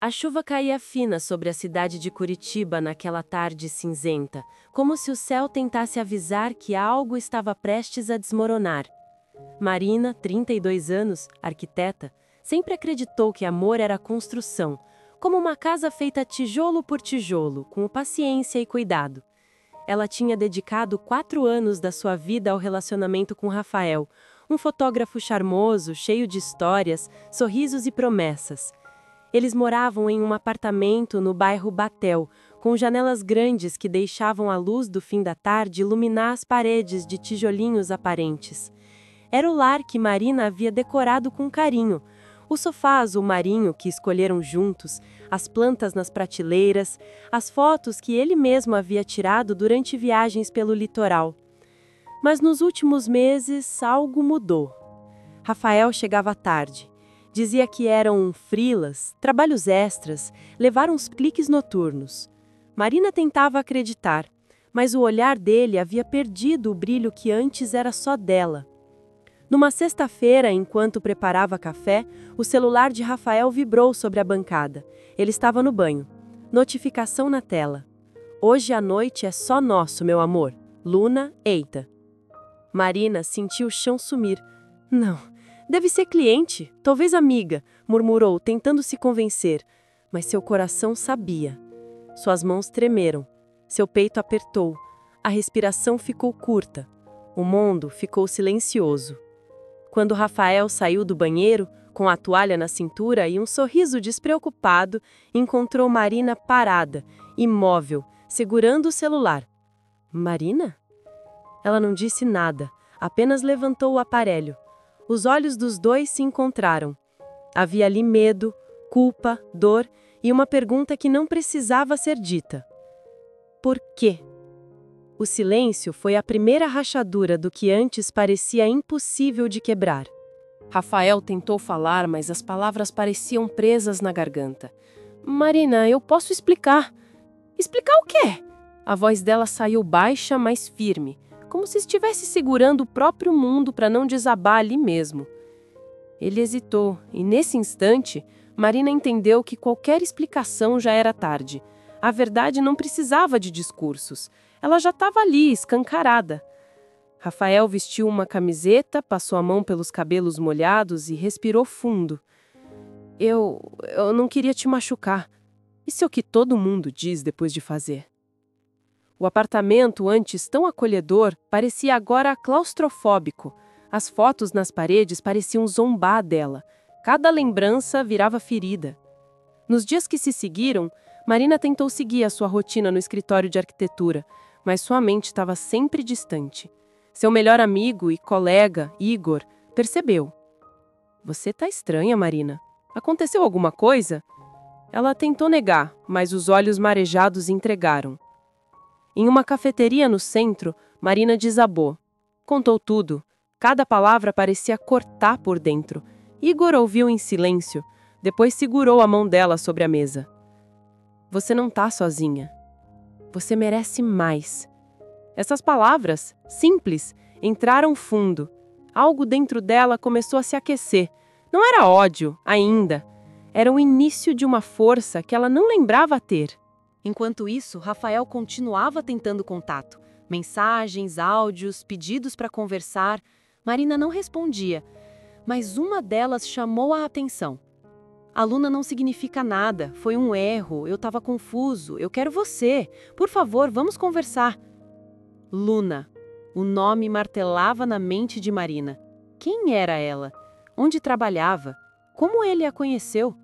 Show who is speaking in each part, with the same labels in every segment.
Speaker 1: A chuva caía fina sobre a cidade de Curitiba naquela tarde cinzenta, como se o céu tentasse avisar que algo estava prestes a desmoronar. Marina, 32 anos, arquiteta, sempre acreditou que amor era construção, como uma casa feita tijolo por tijolo, com paciência e cuidado. Ela tinha dedicado 4 anos da sua vida ao relacionamento com Rafael, um fotógrafo charmoso, cheio de histórias, sorrisos e promessas. Eles moravam em um apartamento no bairro Batel, com janelas grandes que deixavam a luz do fim da tarde iluminar as paredes de tijolinhos aparentes. Era o lar que Marina havia decorado com carinho. O sofá azul marinho que escolheram juntos, as plantas nas prateleiras, as fotos que ele mesmo havia tirado durante viagens pelo litoral. Mas nos últimos meses, algo mudou. Rafael chegava tarde. Dizia que eram freelas, trabalhos extras, levar uns cliques noturnos. Marina tentava acreditar, mas o olhar dele havia perdido o brilho que antes era só dela. Numa sexta-feira, enquanto preparava café, o celular de Rafael vibrou sobre a bancada. Ele estava no banho. Notificação na tela. Hoje à noite é só nosso, meu amor. Luna, eita. Marina sentiu o chão sumir. Não, deve ser cliente, talvez amiga, murmurou, tentando se convencer. Mas seu coração sabia. Suas mãos tremeram. Seu peito apertou. A respiração ficou curta. O mundo ficou silencioso. Quando Rafael saiu do banheiro, com a toalha na cintura e um sorriso despreocupado, encontrou Marina parada, imóvel, segurando o celular. Marina? Ela não disse nada, apenas levantou o aparelho. Os olhos dos dois se encontraram. Havia ali medo, culpa, dor e uma pergunta que não precisava ser dita. Por quê? O silêncio foi a primeira rachadura do que antes parecia impossível de quebrar. Rafael tentou falar, mas as palavras pareciam presas na garganta. Marina, eu posso explicar. Explicar o quê? A voz dela saiu baixa, mas firme, como se estivesse segurando o próprio mundo para não desabar ali mesmo. Ele hesitou, e nesse instante, Marina entendeu que qualquer explicação já era tarde. A verdade não precisava de discursos. Ela já estava ali, escancarada. Rafael vestiu uma camiseta, passou a mão pelos cabelos molhados e respirou fundo. Eu não queria te machucar. Isso é o que todo mundo diz depois de fazer. O apartamento, antes tão acolhedor, parecia agora claustrofóbico. As fotos nas paredes pareciam zombar dela. Cada lembrança virava ferida. Nos dias que se seguiram, Marina tentou seguir a sua rotina no escritório de arquitetura, mas sua mente estava sempre distante. Seu melhor amigo e colega, Igor, percebeu. Você tá estranha, Marina. Aconteceu alguma coisa? Ela tentou negar, mas os olhos marejados entregaram. Em uma cafeteria no centro, Marina desabou. Contou tudo. Cada palavra parecia cortar por dentro. Igor ouviu em silêncio, depois segurou a mão dela sobre a mesa. Você não tá sozinha. Você merece mais. Essas palavras, simples, entraram fundo. Algo dentro dela começou a se aquecer. Não era ódio, ainda. Era o início de uma força que ela não lembrava ter. Enquanto isso, Rafael continuava tentando contato. Mensagens, áudios, pedidos para conversar. Marina não respondia, mas uma delas chamou a atenção. A Luna não significa nada, foi um erro, eu estava confuso, eu quero você. Por favor, vamos conversar. Luna. O nome martelava na mente de Marina. Quem era ela? Onde trabalhava? Como ele a conheceu?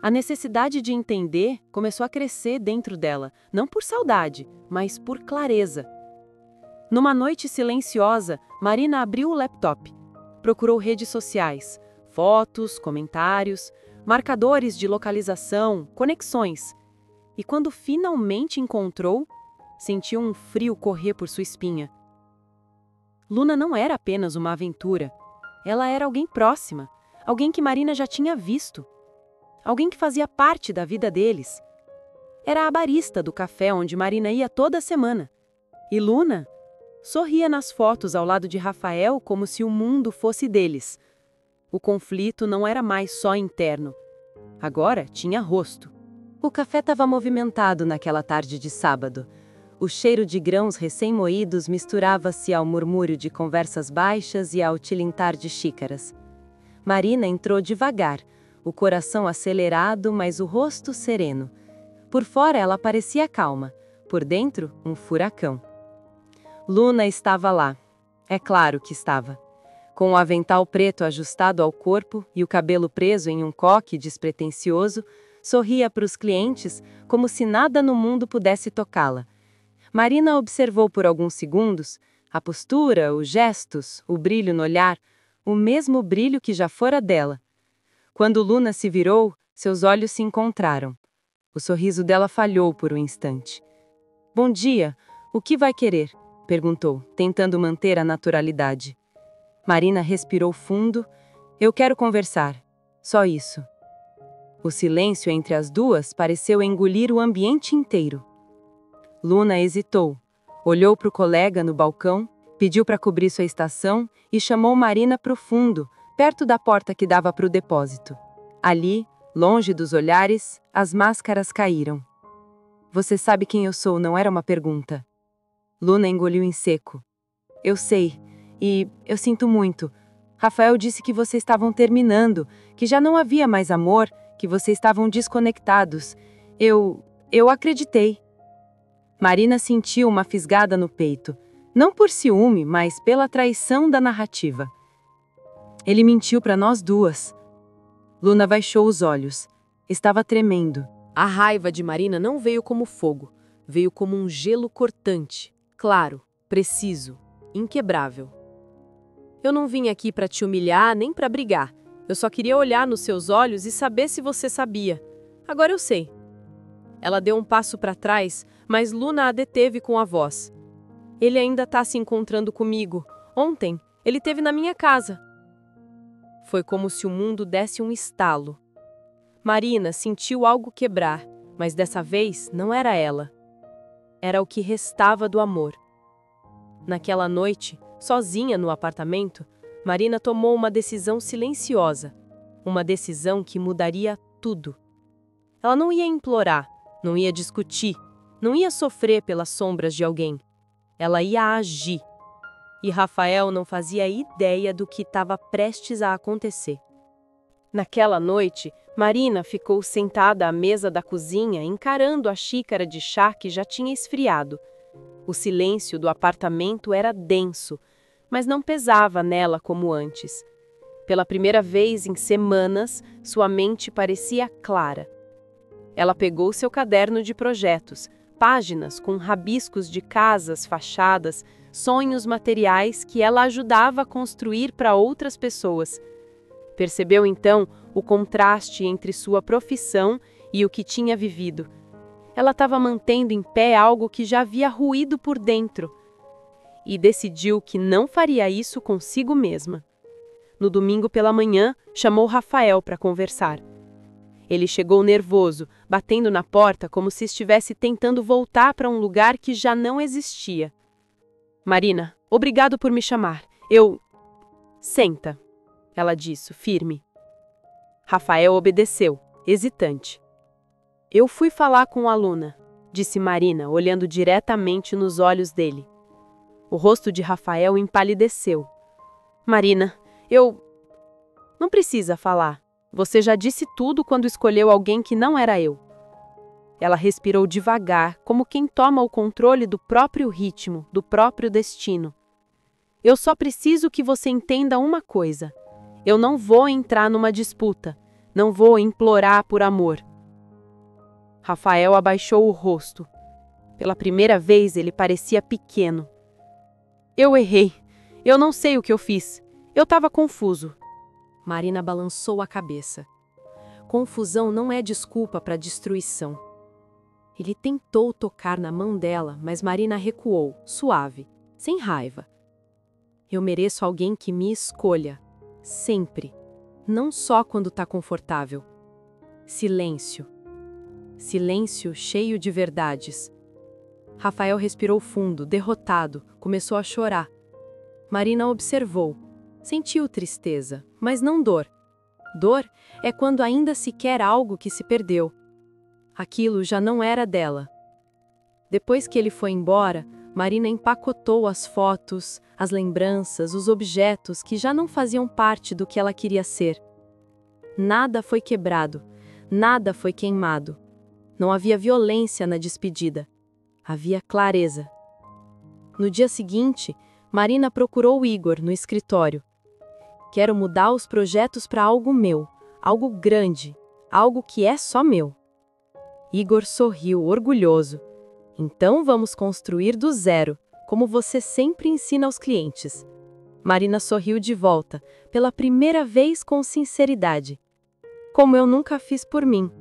Speaker 1: A necessidade de entender começou a crescer dentro dela, não por saudade, mas por clareza. Numa noite silenciosa, Marina abriu o laptop. Procurou redes sociais, fotos, comentários, marcadores de localização, conexões. E quando finalmente encontrou, sentiu um frio correr por sua espinha. Luna não era apenas uma aventura. Ela era alguém próxima, alguém que Marina já tinha visto. Alguém que fazia parte da vida deles. Era a barista do café onde Marina ia toda semana. E Luna sorria nas fotos ao lado de Rafael como se o mundo fosse deles. O conflito não era mais só interno. Agora tinha rosto. O café estava movimentado naquela tarde de sábado. O cheiro de grãos recém-moídos misturava-se ao murmúrio de conversas baixas e ao tilintar de xícaras. Marina entrou devagar, o coração acelerado, mas o rosto sereno. Por fora ela parecia calma, por dentro, um furacão. Luna estava lá. É claro que estava. Com o avental preto ajustado ao corpo e o cabelo preso em um coque despretensioso, sorria para os clientes como se nada no mundo pudesse tocá-la. Marina observou por alguns segundos a postura, os gestos, o brilho no olhar, o mesmo brilho que já fora dela. Quando Luna se virou, seus olhos se encontraram. O sorriso dela falhou por um instante. "Bom dia, o que vai querer?" perguntou, tentando manter a naturalidade. Marina respirou fundo. "Eu quero conversar. Só isso." O silêncio entre as duas pareceu engolir o ambiente inteiro. Luna hesitou, olhou para o colega no balcão, pediu para cobrir sua estação e chamou Marina para o fundo, perto da porta que dava para o depósito. Ali, longe dos olhares, as máscaras caíram. "Você sabe quem eu sou, não era uma pergunta." Luna engoliu em seco. "Eu sei, e eu sinto muito. Rafael disse que vocês estavam terminando, que já não havia mais amor, que vocês estavam desconectados. Eu acreditei." Marina sentiu uma fisgada no peito, não por ciúme, mas pela traição da narrativa. "Ele mentiu para nós duas." Luna baixou os olhos. Estava tremendo.
Speaker 2: A raiva de Marina não veio como fogo, veio como um gelo cortante, claro, preciso, inquebrável. "Eu não vim aqui para te humilhar nem para brigar. Eu só queria olhar nos seus olhos e saber se você sabia. Agora eu sei." Ela deu um passo para trás, mas Luna a deteve com a voz. "Ele ainda está se encontrando comigo. Ontem, ele esteve na minha casa." Foi como se o mundo desse um estalo. Marina sentiu algo quebrar, mas dessa vez não era ela. Era o que restava do amor. Naquela noite, sozinha no apartamento, Marina tomou uma decisão silenciosa. Uma decisão que mudaria tudo. Ela não ia implorar, não ia discutir, não ia sofrer pelas sombras de alguém. Ela ia agir. E Rafael não fazia ideia do que estava prestes a acontecer. Naquela noite, Marina ficou sentada à mesa da cozinha, encarando a xícara de chá que já tinha esfriado. O silêncio do apartamento era denso, mas não pesava nela como antes. Pela primeira vez em semanas, sua mente parecia clara. Ela pegou seu caderno de projetos, páginas com rabiscos de casas, fachadas, sonhos materiais que ela ajudava a construir para outras pessoas. Percebeu então o contraste entre sua profissão e o que tinha vivido. Ela estava mantendo em pé algo que já havia ruído por dentro. E decidiu que não faria isso consigo mesma. No domingo pela manhã, chamou Rafael para conversar. Ele chegou nervoso, batendo na porta como se estivesse tentando voltar para um lugar que já não existia. "Marina, obrigado por me chamar. Senta," ela disse, firme. Rafael obedeceu, hesitante. "Eu fui falar com a Luna," disse Marina, olhando diretamente nos olhos dele. O rosto de Rafael empalideceu. "Marina, Não precisa falar. Você já disse tudo quando escolheu alguém que não era eu." Ela respirou devagar, como quem toma o controle do próprio ritmo, do próprio destino. "Eu só preciso que você entenda uma coisa. Eu não vou entrar numa disputa. Não vou implorar por amor." Rafael abaixou o rosto. Pela primeira vez ele parecia pequeno. "Eu errei. Eu não sei o que eu fiz. Eu estava confuso." Marina balançou a cabeça. Confusão não é desculpa para destruição. Ele tentou tocar na mão dela, mas Marina recuou, suave, sem raiva. "Eu mereço alguém que me escolha. Sempre. Não só quando está confortável." Silêncio. Silêncio cheio de verdades. Rafael respirou fundo, derrotado, começou a chorar. Marina observou. Sentiu tristeza, mas não dor. Dor é quando ainda se quer algo que se perdeu. Aquilo já não era dela. Depois que ele foi embora, Marina empacotou as fotos, as lembranças, os objetos que já não faziam parte do que ela queria ser. Nada foi quebrado, nada foi queimado. Não havia violência na despedida. Havia clareza. No dia seguinte, Marina procurou Igor no escritório. Quero mudar os projetos para algo meu, algo grande, algo que é só meu. Igor sorriu, orgulhoso. Então vamos construir do zero, como você sempre ensina aos clientes. Marina sorriu de volta, pela primeira vez com sinceridade. Como eu nunca fiz por mim.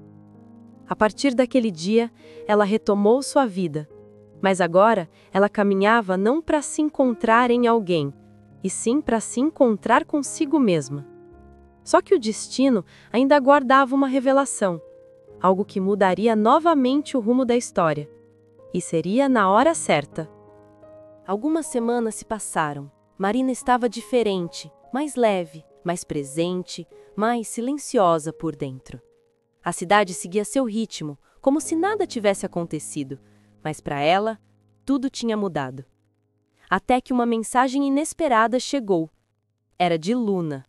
Speaker 2: A partir daquele dia, ela retomou sua vida. Mas agora, ela caminhava não para se encontrar em alguém, e sim para se encontrar consigo mesma. Só que o destino ainda guardava uma revelação, algo que mudaria novamente o rumo da história. E seria na hora certa. Algumas semanas se passaram. Marina estava diferente, mais leve, mais presente, mais silenciosa por dentro. A cidade seguia seu ritmo, como se nada tivesse acontecido, mas para ela, tudo tinha mudado. Até que uma mensagem inesperada chegou. Era de Luna.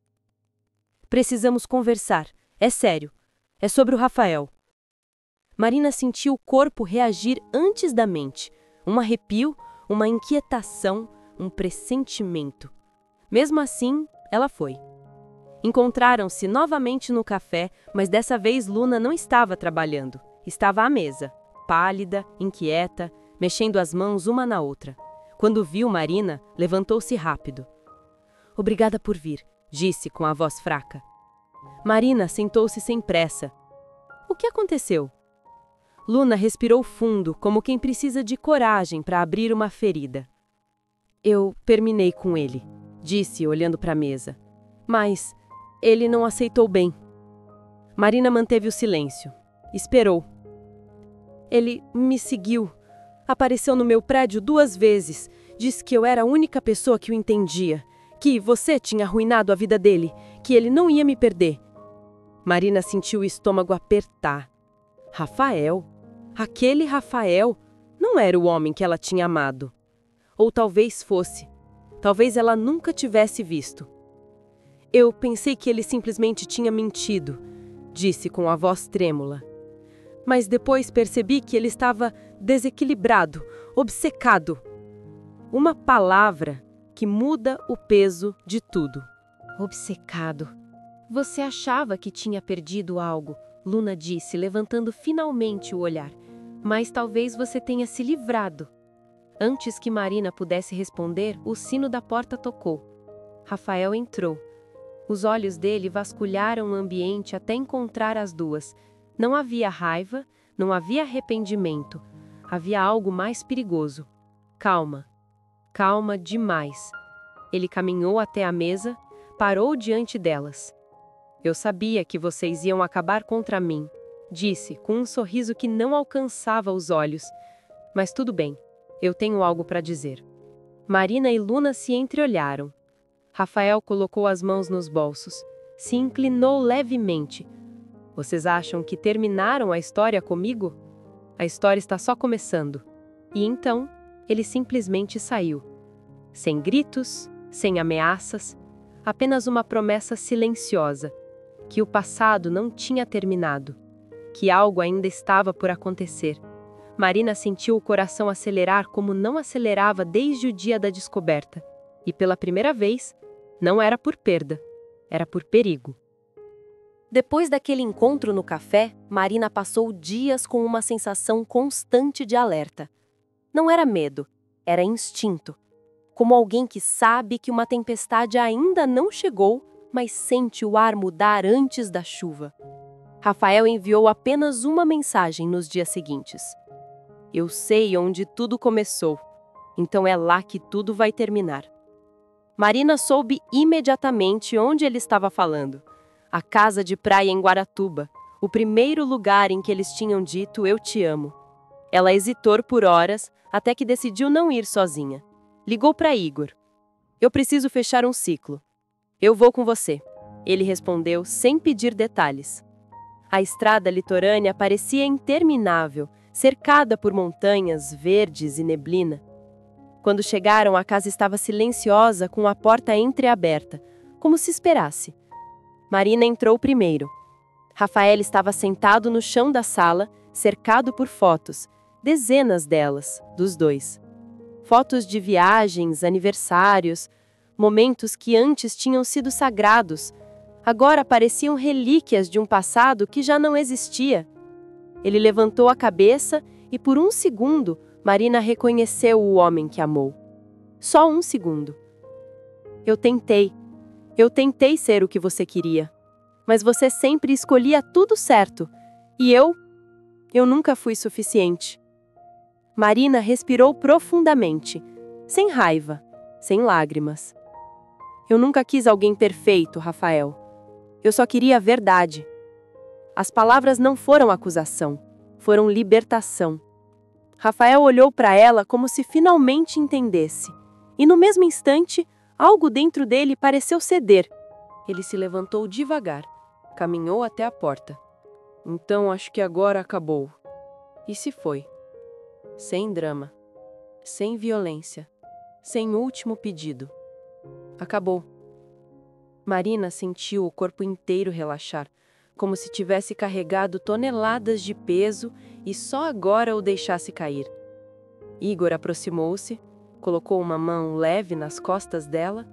Speaker 2: Precisamos conversar. É sério. É sobre o Rafael. Marina sentiu o corpo reagir antes da mente. Um arrepio, uma inquietação, um pressentimento. Mesmo assim, ela foi. Encontraram-se novamente no café, mas dessa vez Luna não estava trabalhando. Estava à mesa, pálida, inquieta, mexendo as mãos uma na outra. Quando viu Marina, levantou-se rápido. Obrigada por vir, disse com a voz fraca. Marina sentou-se sem pressa. O que aconteceu? Luna respirou fundo, como quem precisa de coragem para abrir uma ferida. Eu terminei com ele, disse, olhando para a mesa. Mas ele não aceitou bem. Marina manteve o silêncio. Esperou. Ele me seguiu. Apareceu no meu prédio 2 vezes. Disse que eu era a única pessoa que o entendia. Que você tinha arruinado a vida dele. Que ele não ia me perder. Marina sentiu o estômago apertar. Rafael? Aquele Rafael não era o homem que ela tinha amado. Ou talvez fosse. Talvez ela nunca tivesse visto. Eu pensei que ele simplesmente tinha mentido, disse com a voz trêmula. Mas depois percebi que ele estava desequilibrado, obcecado. Uma palavra que muda o peso de tudo. Obcecado. Você achava que tinha perdido algo, Luna disse, levantando finalmente o olhar. Mas talvez você tenha se livrado. Antes que Marina pudesse responder, o sino da porta tocou. Rafael entrou. Os olhos dele vasculharam o ambiente até encontrar as duas. Não havia raiva, não havia arrependimento. Havia algo mais perigoso. Calma. Calma demais. Ele caminhou até a mesa, parou diante delas. Eu sabia que vocês iam acabar contra mim, disse, com um sorriso que não alcançava os olhos. Mas tudo bem, eu tenho algo para dizer. Marina e Luna se entreolharam. Rafael colocou as mãos nos bolsos, se inclinou levemente. Vocês acham que terminaram a história comigo? A história está só começando. E então, ele simplesmente saiu. Sem gritos, sem ameaças, apenas uma promessa silenciosa. Que o passado não tinha terminado. Que algo ainda estava por acontecer. Marina sentiu o coração acelerar como não acelerava desde o dia da descoberta. E pela primeira vez, não era por perda, era por perigo. Depois daquele encontro no café, Marina passou dias com uma sensação constante de alerta. Não era medo, era instinto. Como alguém que sabe que uma tempestade ainda não chegou, mas sente o ar mudar antes da chuva. Rafael enviou apenas uma mensagem nos dias seguintes. Eu sei onde tudo começou, então é lá que tudo vai terminar. Marina soube imediatamente onde ele estava falando. A casa de praia em Guaratuba, o primeiro lugar em que eles tinham dito eu te amo. Ela hesitou por horas, até que decidiu não ir sozinha. Ligou para Igor. Eu preciso fechar um ciclo. Eu vou com você.
Speaker 1: Ele respondeu sem pedir detalhes. A estrada litorânea parecia interminável, cercada por montanhas verdes e neblina. Quando chegaram, a casa estava silenciosa, com a porta entreaberta, como se esperasse. Marina entrou primeiro. Rafael estava sentado no chão da sala, cercado por fotos, dezenas delas, dos dois. Fotos de viagens, aniversários, momentos que antes tinham sido sagrados, agora pareciam relíquias de um passado que já não existia. Ele levantou a cabeça e, por um segundo, Marina reconheceu o homem que amou. Só um segundo. Eu tentei ser o que você queria. Mas você sempre escolhia tudo certo. E eu nunca fui suficiente. Marina respirou profundamente, sem raiva, sem lágrimas. Eu nunca quis alguém perfeito, Rafael. Eu só queria a verdade. As palavras não foram acusação, foram libertação. Rafael olhou para ela como se finalmente entendesse. E no mesmo instante, algo dentro dele pareceu ceder. Ele se levantou devagar, caminhou até a porta. Então acho que agora acabou. E se foi. Sem drama, sem violência, sem último pedido. Acabou. Marina sentiu o corpo inteiro relaxar, como se tivesse carregado toneladas de peso e só agora o deixasse cair. Igor aproximou-se, colocou uma mão leve nas costas dela.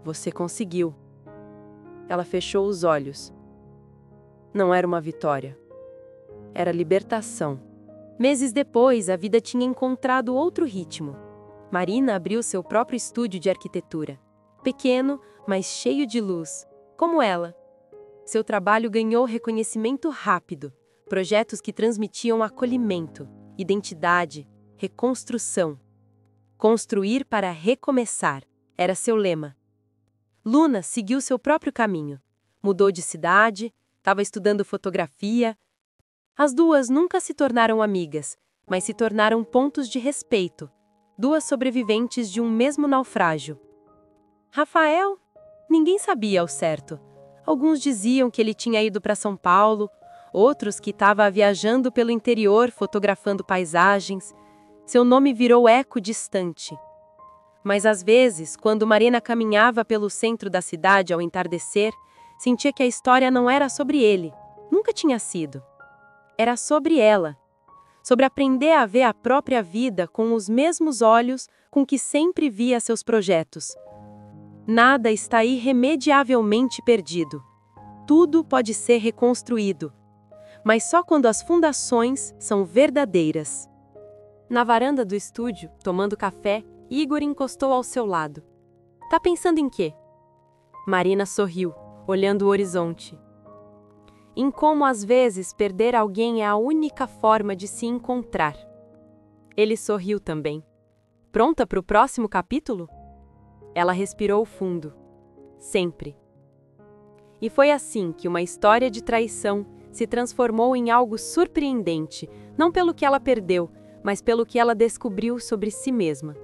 Speaker 1: Você conseguiu. Ela fechou os olhos. Não era uma vitória. Era libertação. Meses depois, a vida tinha encontrado outro ritmo. Marina abriu seu próprio estúdio de arquitetura. Pequeno, mas cheio de luz, como ela. Seu trabalho ganhou reconhecimento rápido, projetos que transmitiam acolhimento, identidade, reconstrução. Construir para recomeçar era seu lema. Luna seguiu seu próprio caminho. Mudou de cidade, estava estudando fotografia. As duas nunca se tornaram amigas, mas se tornaram pontos de respeito. Duas sobreviventes de um mesmo naufrágio. Rafael? Ninguém sabia ao certo. Alguns diziam que ele tinha ido para São Paulo, outros que estava viajando pelo interior fotografando paisagens. Seu nome virou eco distante. Mas às vezes, quando Marina caminhava pelo centro da cidade ao entardecer, sentia que a história não era sobre ele. Nunca tinha sido. Era sobre ela. Sobre aprender a ver a própria vida com os mesmos olhos com que sempre via seus projetos. Nada está irremediavelmente perdido. Tudo pode ser reconstruído. Mas só quando as fundações são verdadeiras. Na varanda do estúdio, tomando café, Igor encostou ao seu lado. Tá pensando em quê? Marina sorriu, olhando o horizonte. Em como às vezes perder alguém é a única forma de se encontrar. Ele sorriu também. Pronta para o próximo capítulo? Ela respirou fundo. Sempre. E foi assim que uma história de traição se transformou em algo surpreendente, não pelo que ela perdeu, mas pelo que ela descobriu sobre si mesma.